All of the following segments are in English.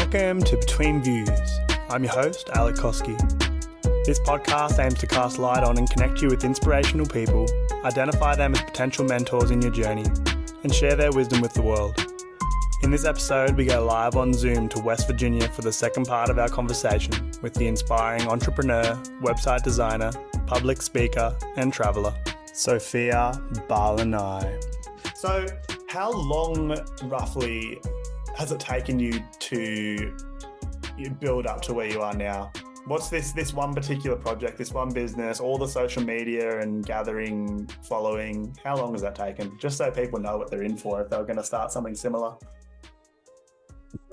Welcome to Between Views. I'm your host, Alec Koski. This podcast aims to cast light on and connect you with inspirational people, identify them as potential mentors in your journey, and share their wisdom with the world. In this episode, we go live on Zoom to West Virginia for the second part of our conversation with the inspiring entrepreneur, website designer, public speaker, and traveller, Sophia Balanay. So, how long roughly has it taken you to build up to where you are now? What's this one particular project, this one business, all the social media and gathering, following, how long has that taken? Just so people know what they're in for if they're going to start something similar.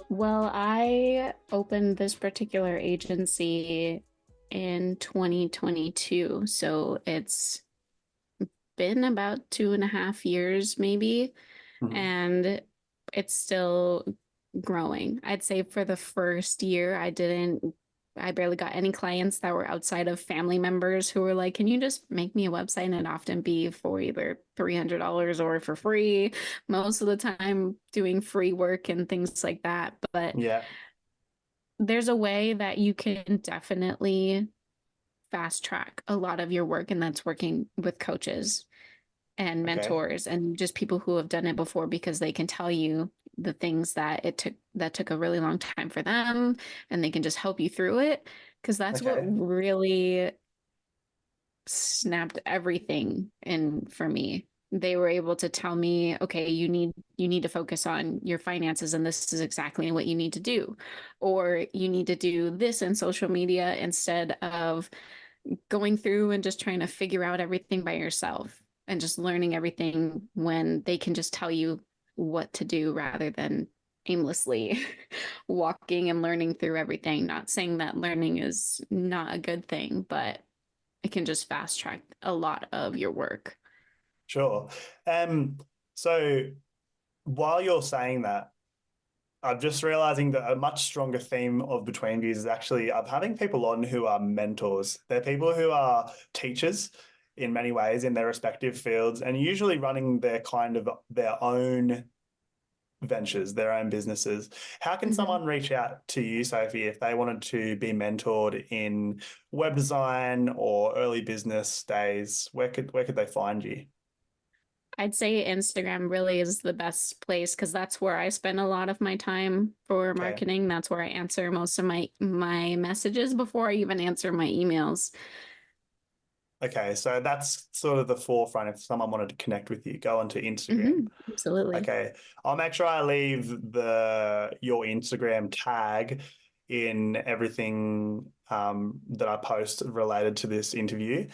Well, I opened this particular agency in 2022, so it's been about 2.5 years maybe, and it's still growing. I'd say for the first year, I barely got any clients that were outside of family members who were like, can you just make me a website? And it'd often be for either $300 or for free. Most of the time doing free work and things like that. But yeah, there's a way that you can definitely fast track a lot of your work, and that's working with coaches and mentors and just people who have done it before, because they can tell you the things that took a really long time for them, and they can just help you through it, because that's what really snapped everything in for me. They were able to tell me, okay, you need to focus on your finances, and this is exactly what you need to do, or you need to do this in social media instead of going through and just trying to figure out everything by yourself and just learning everything, when they can just tell you what to do rather than aimlessly walking and learning through everything. Not saying that learning is not a good thing, but it can just fast track a lot of your work. Sure. So while you're saying that, I'm just realizing that a much stronger theme of Between Views is actually I'm having people on who are mentors. They're people who are teachers in many ways in their respective fields, and usually running their own ventures, their own businesses. How can someone reach out to you, Sophie, if they wanted to be mentored in web design or early business days? Where could they find you? I'd say Instagram really is the best place, because that's where I spend a lot of my time for marketing. That's where I answer most of my messages before I even answer my emails. Okay, so that's sort of the forefront. If someone wanted to connect with you, go onto Instagram. Absolutely. Okay, I'll make sure I leave your Instagram tag in everything that I post related to this interview.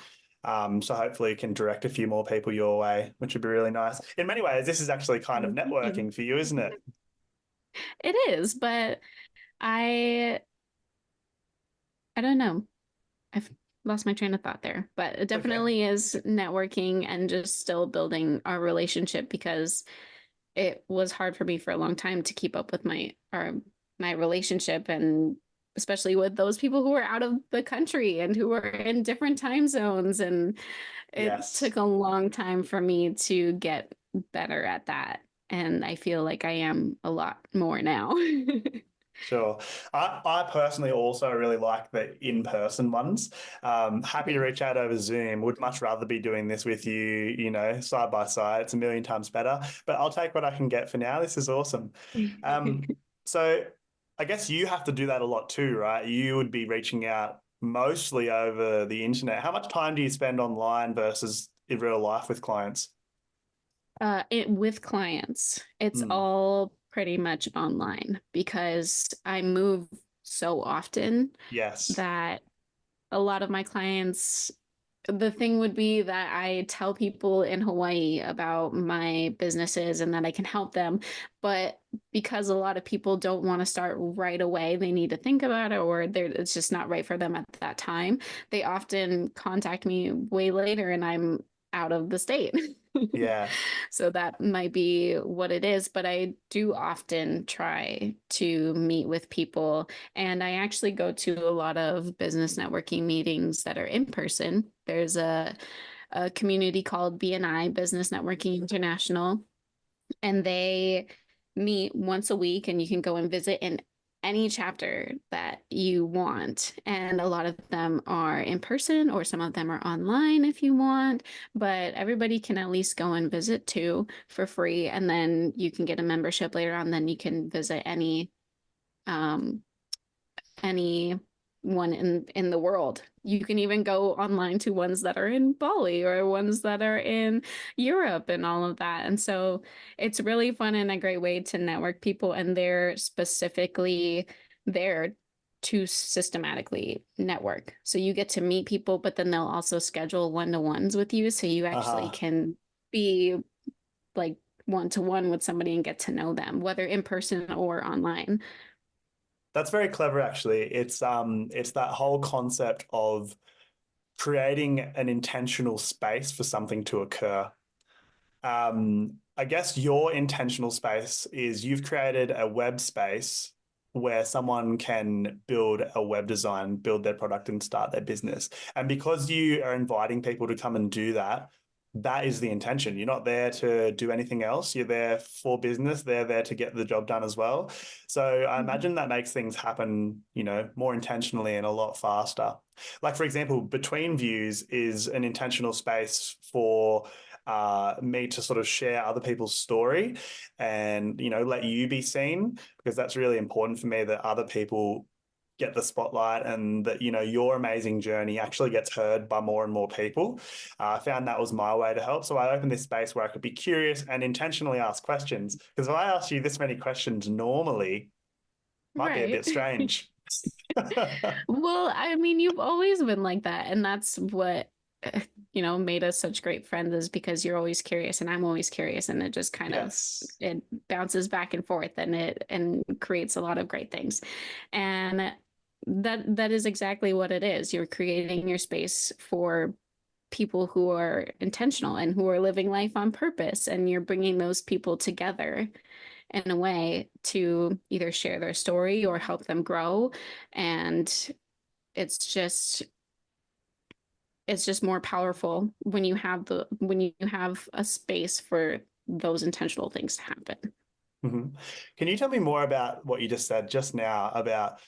So hopefully you can direct a few more people your way, which would be really nice. In many ways, this is actually kind of networking for you, isn't it? It is, but I don't know. I've lost my train of thought there, but it definitely is networking and just still building our relationship, because it was hard for me for a long time to keep up with my relationship, and especially with those people who were out of the country and who were in different time zones. And it took a long time for me to get better at that. And I feel like I am a lot more now. Sure. I personally also really like the in-person ones. Happy to reach out over Zoom. Would much rather be doing this with you, side by side. It's a million times better, but I'll take what I can get for now. This is awesome. So I guess you have to do that a lot too, right? You would be reaching out mostly over the internet. How much time do you spend online versus in real life with clients? With clients, it's all pretty much online, because I move so often that a lot of my clients, the thing would be that I tell people in Hawaii about my businesses and that I can help them. But because a lot of people don't want to start right away, they need to think about it, or it's just not right for them at that time. They often contact me way later and I'm out of the state. Yeah. So that might be what it is. But I do often try to meet with people, and I actually go to a lot of business networking meetings that are in person. There's a community called BNI, Business Networking International, and they meet once a week, and you can go and visit. And any chapter that you want. And a lot of them are in person, or some of them are online if you want, but everybody can at least go and visit too for free. And then you can get a membership later on. Then you can visit um, any one in the world. You can even go online to ones that are in Bali or ones that are in Europe and all of that. And so it's really fun and a great way to network people, and they're specifically there to systematically network. So you get to meet people, but then they'll also schedule one-to-ones with you, so you actually Uh-huh. can be like one-to-one with somebody and get to know them, whether in person or online. That's very clever, actually. It's that whole concept of creating an intentional space for something to occur. I guess your intentional space is you've created a web space where someone can build a web design, build their product, and start their business. And because you are inviting people to come and do that, that is the intention. You're not there to do anything else. You're there for business. They're there to get the job done as well. So I imagine that makes things happen, more intentionally and a lot faster. Like, for example, Between Views is an intentional space for me to sort of share other people's story and, let you be seen, because that's really important for me that other people get the spotlight and that, your amazing journey actually gets heard by more and more people. I found that was my way to help. So I opened this space where I could be curious and intentionally ask questions. Because if I ask you this many questions normally, might be a Right. bit strange. Well, I mean, you've always been like that, and that's what made us such great friends, is because you're always curious and I'm always curious, and it just kind of Yes. it bounces back and forth, and it creates a lot of great things. And that is exactly what it is. You're creating your space for people who are intentional and who are living life on purpose, and you're bringing those people together in a way to either share their story or help them grow. And it's just more powerful when you have a space for those intentional things to happen. Mm-hmm. Can you tell me more about what you just said just now about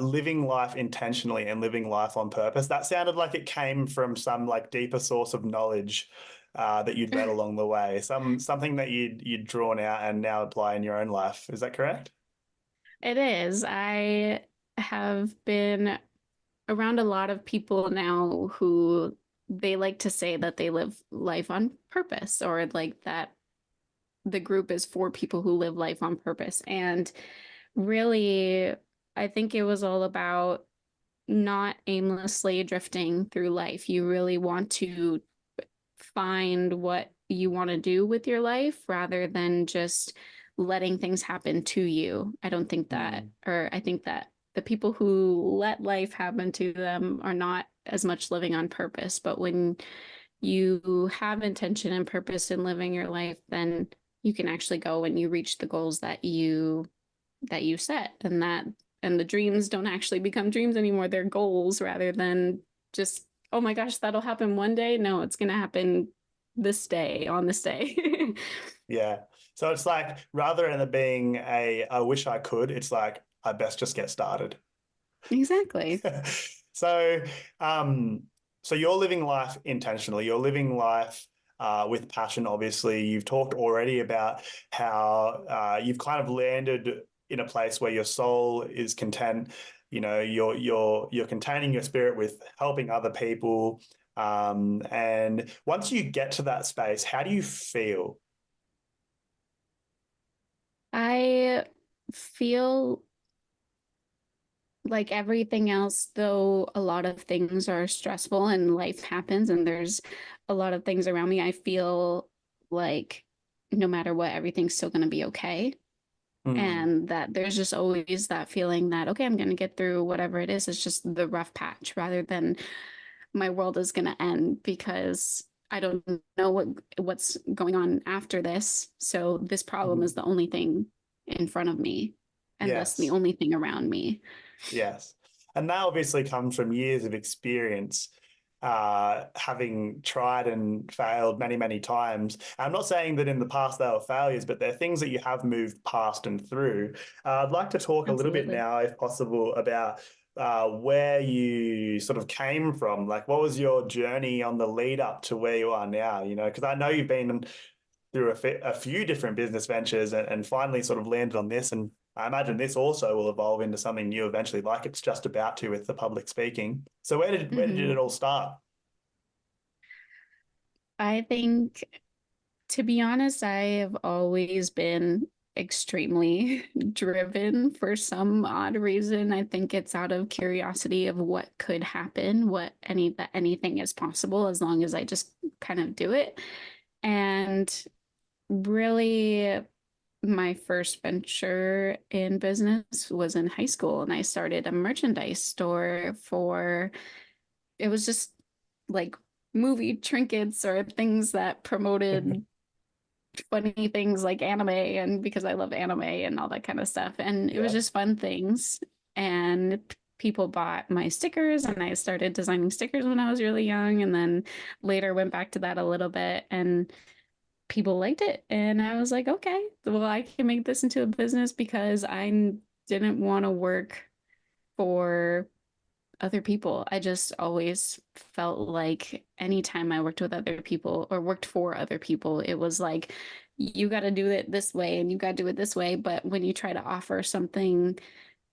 living life intentionally and living life on purpose? That sounded like it came from some like deeper source of knowledge that you'd read along the way, something that you'd drawn out and now apply in your own life. Is that correct? It is. I have been around a lot of people now who they like to say that they live life on purpose, or like that the group is for people who live life on purpose. And really, I think it was all about not aimlessly drifting through life. You really want to find what you want to do with your life rather than just letting things happen to you. I don't think that, Mm. or I think that the people who let life happen to them are not as much living on purpose. But when you have intention and purpose in living your life, then you can actually go and you reach the goals that you set, and the dreams don't actually become dreams anymore. They're goals rather than just, oh my gosh, that'll happen one day. No, it's going to happen this day, on this day. Yeah. So it's like rather than it being I wish I could, it's like I best just get started. Exactly. So, um, so you're living life intentionally. You're living life with passion. Obviously, you've talked already about how you've kind of landed in a place where your soul is content. You're containing your spirit with helping other people. And once you get to that space, how do you feel? I feel like everything else, though a lot of things are stressful and life happens and there's a lot of things around me, I feel like no matter what, everything's still going to be okay. Mm, And that there's just always that feeling that, okay, I'm going to get through whatever it is. It's just the rough patch rather than my world is going to end, because I don't know what's going on after this. So this problem is mhm. the only thing in front of me, and thus the Yes. only thing around me. Yes. And that obviously comes from years of experience. having tried and failed many, many times. I'm not saying that in the past they were failures, but they're things that you have moved past and through. I'd like to talk a little bit Absolutely. now, if possible, about where you sort of came from. Like, what was your journey on the lead up to where you are now? You know, because I know you've been through a few different business ventures and finally sort of landed on this. And I imagine this also will evolve into something new eventually, like it's just about to with the public speaking. So where did Hmm. it all start? I think, to be honest, I have always been extremely driven for some odd reason. I think it's out of curiosity of what could happen, that anything is possible as long as I just kind of do it. And really, my first venture in business was in high school, and I started a merchandise store for, it was just like movie trinkets or things that promoted funny things like anime, and because I love anime and all that kind of stuff. And it was Yeah. just fun things. And people bought my stickers, and I started designing stickers when I was really young. And then later went back to that a little bit, and people liked it. And I was like, okay, well, I can make this into a business because I didn't want to work for other people. I just always felt like anytime I worked with other people or worked for other people, it was like, you got to do it this way and you got to do it this way. But when you try to offer something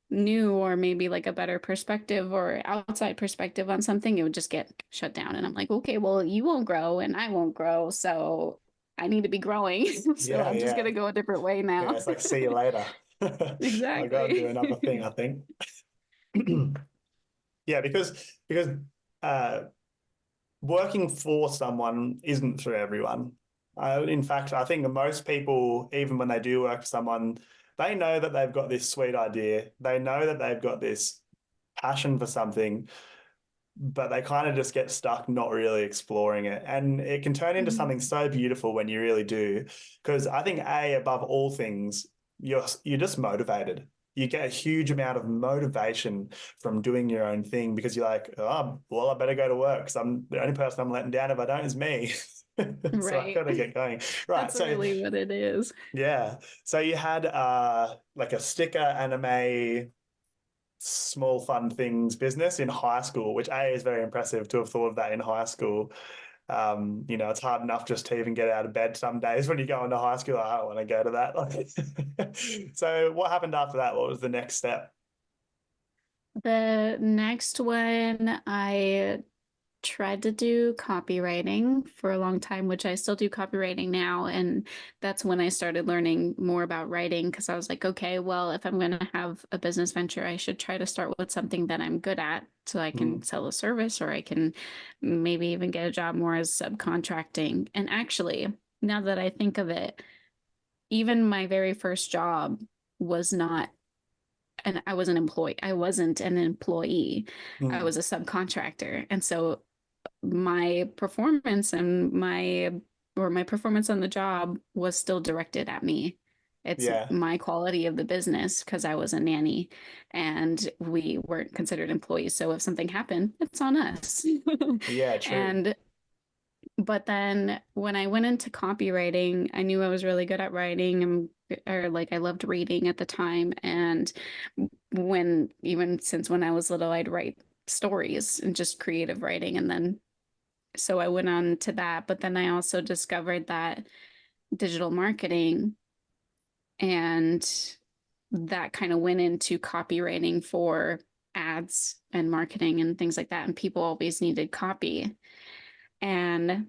new or maybe like a better perspective or outside perspective on something, it would just get shut down. And I'm like, okay, well, you won't grow and I won't grow. So I need to be growing. So Yeah, I'm just going yeah. to go a different way Yeah, now. it's like see you later. I gotta do another thing, Exactly. I think. Yeah, because uh working for someone isn't for everyone. In fact, I think most people, even when they do work for someone, they know that they've got this sweet idea. They know that they've got this passion for something, but they kind of just get stuck not really exploring it. And it can turn into something Mhm. so beautiful when you really do. Because I think, A, above all things, you're just motivated. You get a huge amount of motivation from doing your own thing because you're like, oh, well, I better go to work because I'm the only person I'm letting down if I don't is me. So I Right. gotta get going. Right. That's So really what it is. yeah. So you had like a sticker anime small fun things business in high school, which A is very impressive to have thought of that in high school. You know, it's hard enough just to even get out of bed some days when you go into high school. I don't want to go to that. So what happened after that? What was the next step? The next one, I tried to do copywriting for a long time, which I still do copywriting now. And that's when I started learning more about writing because I was like, okay, well, if I'm going to have a business venture, I should try to start with something that I'm good at so I can Mm, sell a service or I can maybe even get a job more as subcontracting. And actually, now that I think of it, even my very first job was not, and I was an employee. I wasn't an employee. I mm, was a subcontractor. And so my performance and my performance on the job was still directed at me. It's yeah, my quality of the business because I was a nanny and we weren't considered employees. So if something happened, it's on us. yeah, true. And but then when I went into copywriting, I knew I was really good at writing and or like I loved reading at the time. And when even since when I was little, I'd write stories and just creative writing. And then so I went on to that. But then I also discovered that digital marketing and that kind of went into copywriting for ads and marketing and things like that. And people always needed copy. And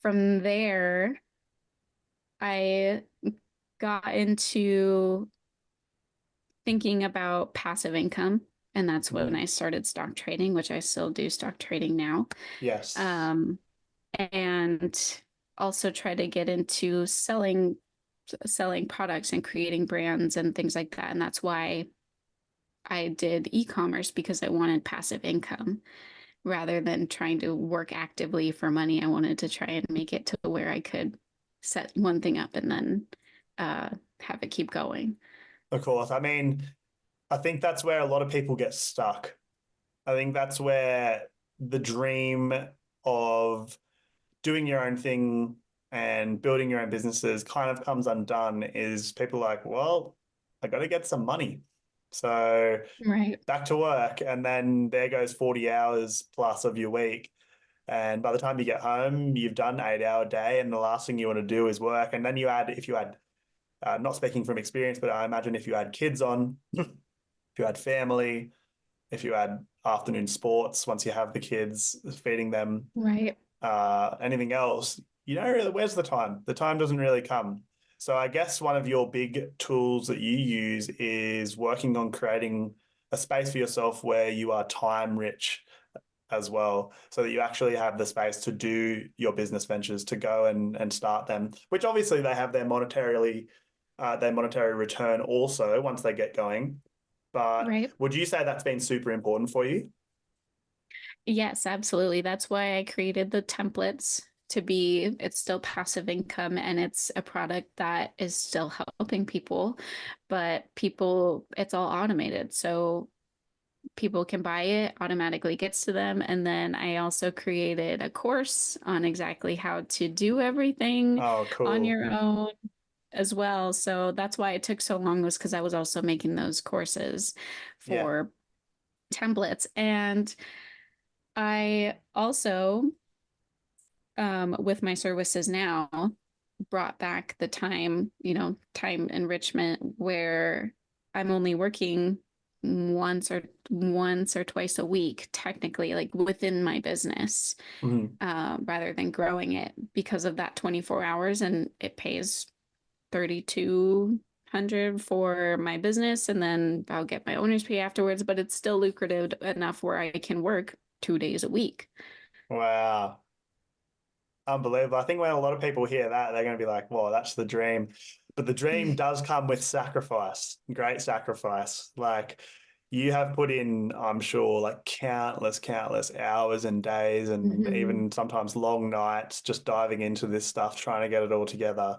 from there, I got into thinking about passive income. And that's when Mm, I started stock trading, which I still do stock trading now. yes. Um, and also try to get into selling products and creating brands and things like that. And that's why I did e-commerce because I wanted passive income rather than trying to work actively for money. I wanted to try and make it to where I could set one thing up and then uh, have it keep going. Of course. I mean, I think that's where a lot of people get stuck. I think that's where the dream of doing your own thing and building your own businesses kind of comes undone is people like, well, I got to get some money. So Right. back to work. And then there goes 40 hours plus of your week. And by the time you get home, you've done 8 hour day. And the last thing you want to do is work. And then you add, if you add, not speaking from experience, but I imagine if you had kids on, if you had family, if you had afternoon sports, once you have the kids, feeding them, Right. anything else, you don't really, where's the time? The time doesn't really come. So I guess one of your big tools that you use is working on creating a space for yourself where you are time rich as well, so that you actually have the space to do your business ventures, to go and start them, which obviously they have their monetary return also once they get going. But Right. would you say that's been super important for you? Yes, absolutely. That's why I created the templates to be, it's still passive income and it's a product that is still helping people, but people, it's all automated. So people can buy it, automatically gets to them. And then I also created a course on exactly how to do everything Oh, on cool. your own as well. So that's why it took so long, was because I was also making those courses Yeah. for templates. And I also, with my services now, brought back the time, time enrichment where I'm only working once or twice a week, technically, like within my business, Mhm. rather than growing it because of that 24 hours, and it pays 3,200 for my business, and then I'll get my owner's pay afterwards, but it's still lucrative enough where I can work 2 days a week. Wow. Unbelievable. I think when a lot of people hear that, they're going to be like, "Whoa, that's the dream." But the dream does come with sacrifice, great sacrifice. Like you have put in, I'm sure, like countless hours and days, and Mhm. even sometimes long nights just diving into this stuff, trying to get it all together.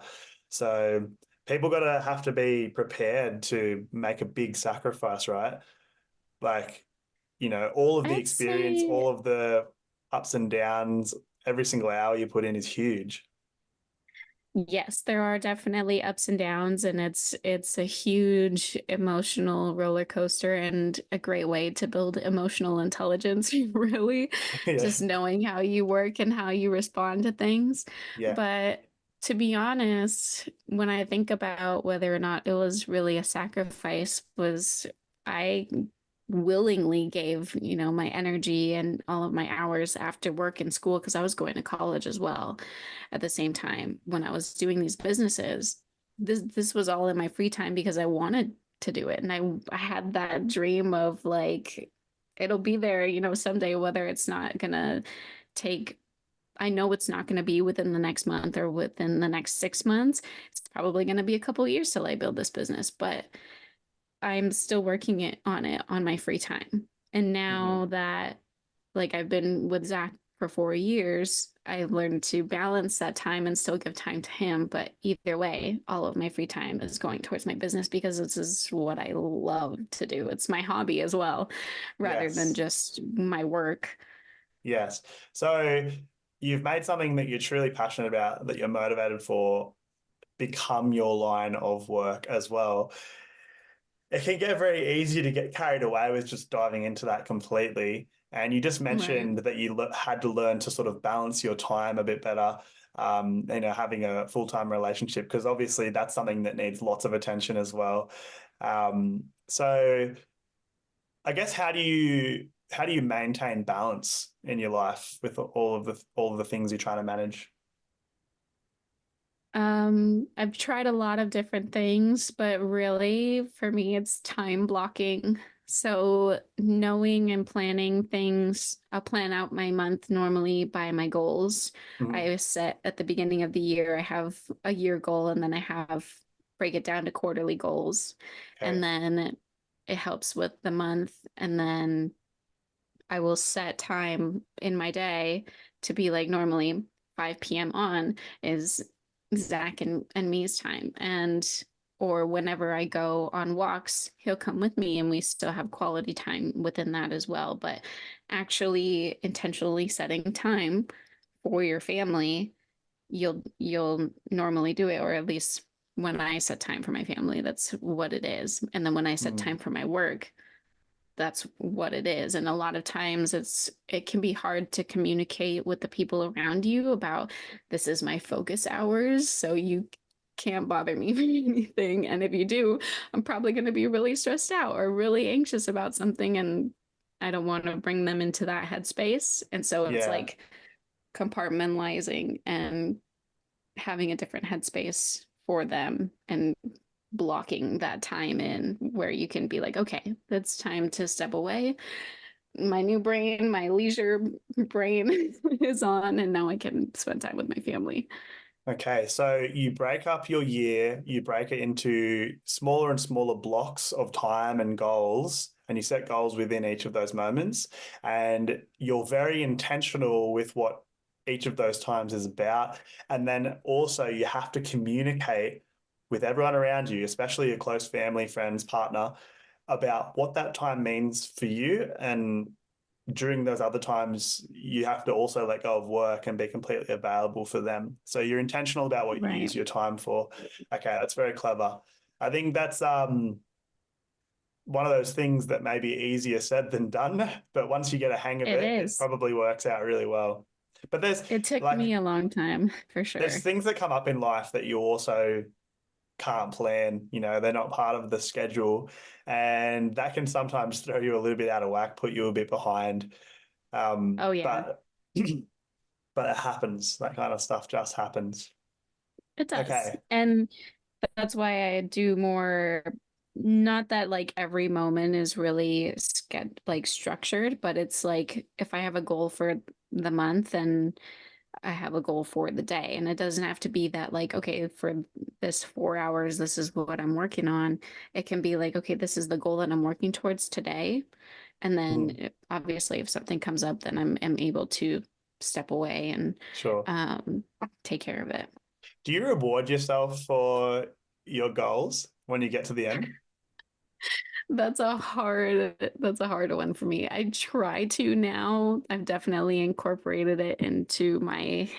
So people got to have to be prepared to make a big sacrifice, right? Like, all of the I'd experience, say all of the ups and downs, every single hour you put in is huge. yes, there are definitely ups and downs, and it's a huge emotional roller coaster and a great way to build emotional intelligence, really, Yeah. just knowing how you work and how you respond to things. Yeah. But to be honest, when I think about whether or not it was really a sacrifice, was I willingly gave, my energy and all of my hours after work and school, because I was going to college as well at the same time when I was doing these businesses. This was all in my free time because I wanted to do it. And I had that dream of like it'll be there, someday, whether it's not gonna take, I know it's not gonna be within the next month or within the next 6 months. It's probably gonna be a couple years till I build this business, but I'm still working on it on my free time. And Hmm. now that, like, I've been with Zach for 4 years, I learned to balance that time and still give time to him. But either way, all of my free time is going towards my business because this is what I love to do. It's my hobby as well, rather than Yes. just my work. Yes. So you've made something that you're truly passionate about, that you're motivated for, become your line of work as well. It can get very easy to get carried away with just diving into that completely. And you just Right. mentioned that you had to learn to sort of balance your time a bit better, having a full-time relationship, because obviously that's something that needs lots of attention as well. So I guess how do you maintain balance in your life with all of the things you're trying to manage? I've tried a lot of different things, but really for me, it's time blocking. So knowing and planning things, I'll plan out my month normally by my goals. Mhm. I set at the beginning of the year, I have a year goal, and then I have break it down to quarterly goals. And Okay. then it helps with the month. And then I will set time in my day to be like normally 5 p.m. on is Zach and me's time. And or whenever I go on walks, he'll come with me and we still have quality time within that as well. But actually intentionally setting time for your family, you'll normally do it, or at least when I set time for my family, that's what it is. And then when I set Mm. time for my work, that's what it is. And a lot of times it can be hard to communicate with the people around you about, this is my focus hours, so you can't bother me for anything. And if you do, I'm probably going to be really stressed out or really anxious about something, and I don't want to bring them into that headspace. And so it's Yeah. like compartmentalizing and having a different headspace for them and blocking that time in where you can be like, okay, it's time to step away. My new brain, my leisure brain is on, and now I can spend time with my family. Okay, so you break up your year, you break it into smaller and smaller blocks of time and goals, and you set goals within each of those moments. And you're very intentional with what each of those times is about. And then also, you have to communicate with everyone around you, especially your close family, friends, partner, about what that time means for you. And during those other times, you have to also let go of work and be completely available for them. So you're intentional about what you Right. use your time for. Okay, that's very clever. I think that's one of those things that may be easier said than done, but once you get a hang of It it, it is. probably works out really well. But It took like me a long time for there's sure. things that come up in life that you also can't plan, they're not part of the schedule, and that can sometimes throw you a little bit out of whack, put you a bit behind. Oh yeah, But but it happens. That kind of stuff just happens. it does. Okay. And that's why I do more, not that like every moment is really like structured, but it's like if I have a goal for the month and I have a goal for the day. And it doesn't have to be that, like, okay, for this 4 hours, this is what I'm working on. It can be like, okay, this is the goal that I'm working towards today. And then Mm, obviously, if something comes up, then I'm able to step away and sure. um, take care of it. Do you reward yourself for your goals when you get to the end? That's a hard one for me. I try to now. I've definitely incorporated it into my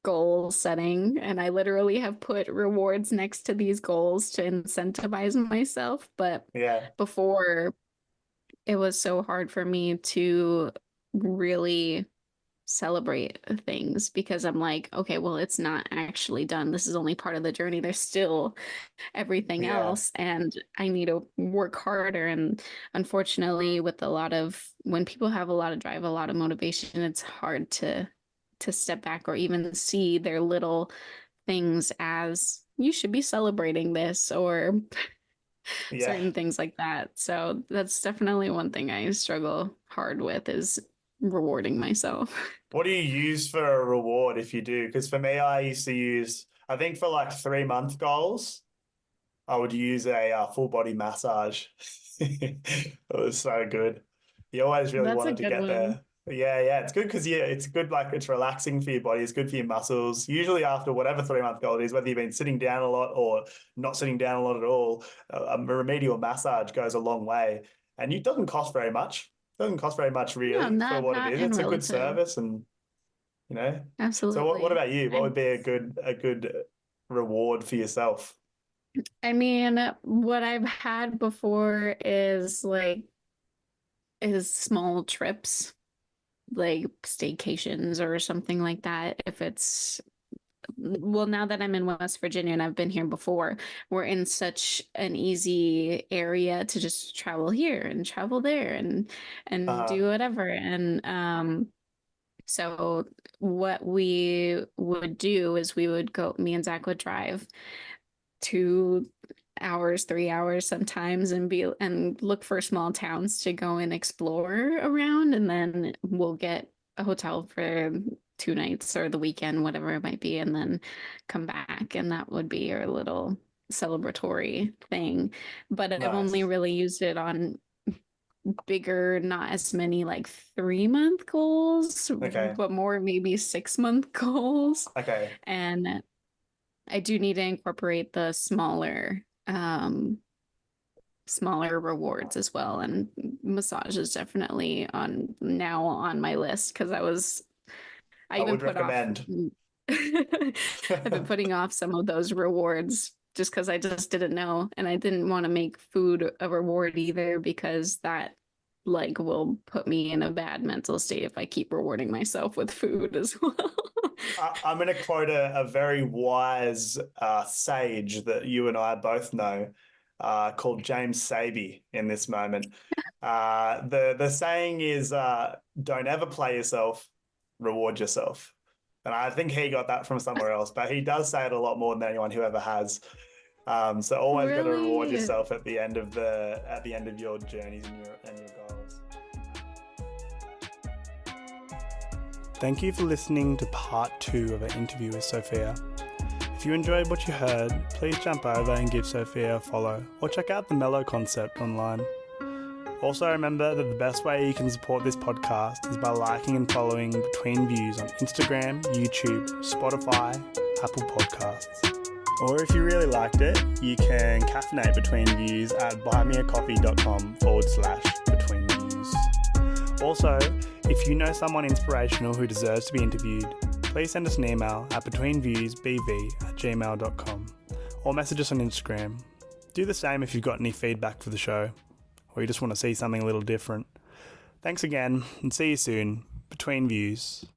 goal setting, and I literally have put rewards next to these goals to incentivize myself. But Yeah. before, it was so hard for me to really celebrate things because I'm like, okay, well, it's not actually done. This is only part of the journey. There's still everything Yeah. else, and I need to work harder. And unfortunately, with a lot of when people have a lot of drive, a lot of motivation, it's hard to step back or even see their little things as, you should be celebrating this, or Yeah. certain things like that. So that's definitely one thing I struggle hard with, is rewarding myself. What do you use for a reward if you do? Because for me, I used to use, I think for like 3 month goals, I would use a full body massage. It was so good. You always really That's a wanted to good get one. there. But yeah, yeah, it's good because yeah, it's good. Like it's relaxing for your body. It's good for your muscles. Usually after whatever 3 month goal it is, whether you've been sitting down a lot or not sitting down a lot at all, a remedial massage goes a long way, and it doesn't cost very much. It doesn't cost very much No, really for not what it not is. in It's a good relative. service, and you know. So what Absolutely. about you? What I would be a good reward for yourself? I mean, what I've had before is small trips, like staycations or something like that. If it's, well, now that I'm in West Virginia and I've been here before, we're in such an easy area to just travel here and travel there and Uh, do whatever. And so what we would do is we would go, me and Zach would drive 2 hours, 3 hours sometimes, and look for small towns to go and explore around, and then we'll get a hotel for 2 nights or the weekend, whatever it might be, and then come back. And that would be our little celebratory thing. But I've only nice. really used it on bigger, not as many like 3 month goals, Okay. but more maybe 6 month goals. Okay. And I do need to incorporate the smaller rewards as well. And massage is definitely on my list because I I even would put off recommend. I've been putting off some of those rewards just because I just didn't know. And I didn't want to make food a reward either because that like will put me in a bad mental state if I keep rewarding myself with food as well. I'm going to quote a very wise sage that you and I both know, called James Sabey in this moment. The saying is, don't ever play yourself, reward yourself. And I think he got that from somewhere else, but he does say it a lot more than anyone who ever has. So always got to reward Really? yourself at the end of your journeys and your goals. Thank you for listening to part 2 of an interview with Sophia. If you enjoyed what you heard, please jump over and give Sophia a follow, or check out the Mellow concept online. Also remember that the best way you can support this podcast is by liking and following Between Views on Instagram, YouTube, Spotify, Apple Podcasts. Or if you really liked it, you can caffeinate Between Views at buymeacoffee.com/Between Views. Also, if you know someone inspirational who deserves to be interviewed, please send us an email at betweenviewsbv@gmail.com or message us on Instagram. Do the same if you've got any feedback for the show or you just want to see something a little different. Thanks again and see you soon. Between Views.